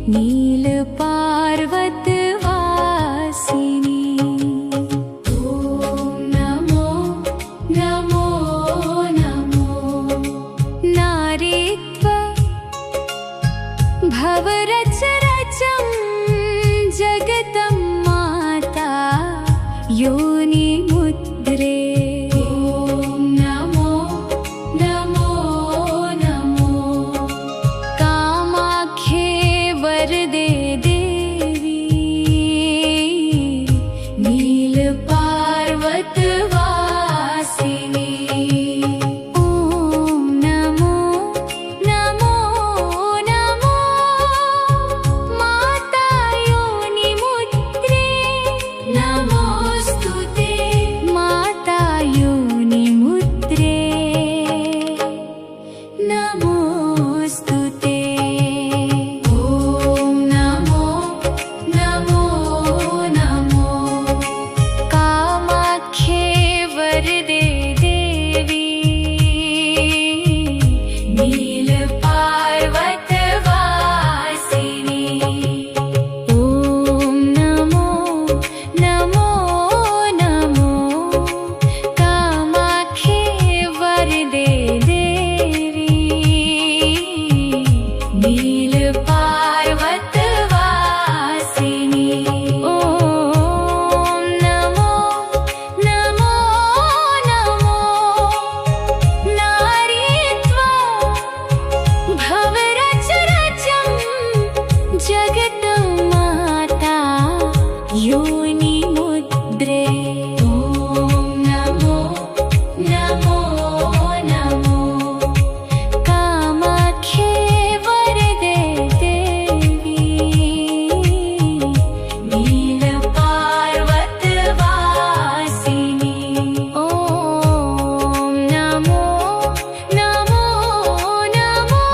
नील पार्वत वासिनी। ओम नमो नमो नमो नारीत्व भवरचरचं जगतं माता योनि मुद्रे। वरदे देवी नील पार्वत वासिनी। ओम नमो नमो नमो माता योनि मुद्रे। नमोस्तुते माता योनि मुद्रे। नमोस्तुते वरदे देवी नील पार्वत वासिनी। ओम नमो नमो नमो कामाख्ये वरदे देवी नील पार्वत वासिनी। जगतं माता योनि मुद्रे। ओम नमो नमो नमो कामाख्ये वरदे देवी नील पार्वत वासिनी। ओम नमो नमो नमो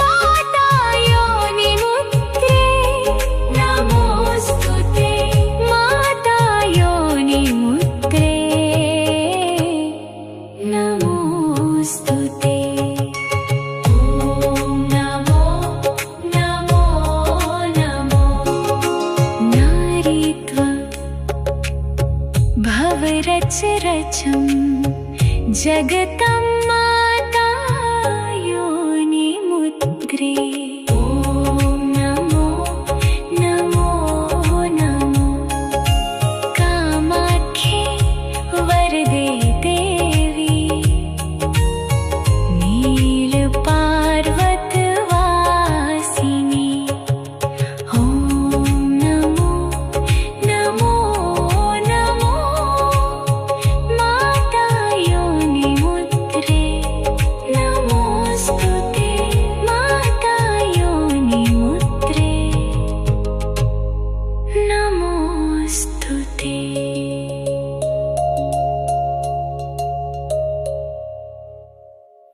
माता योनि मुद्रे। नमोस्तुते माता योनि मुद्रे। नमोस्तुते। ओम नमो नमो नमो नारीत्व भवरचरचं जगतं माता योनि मुद्रे।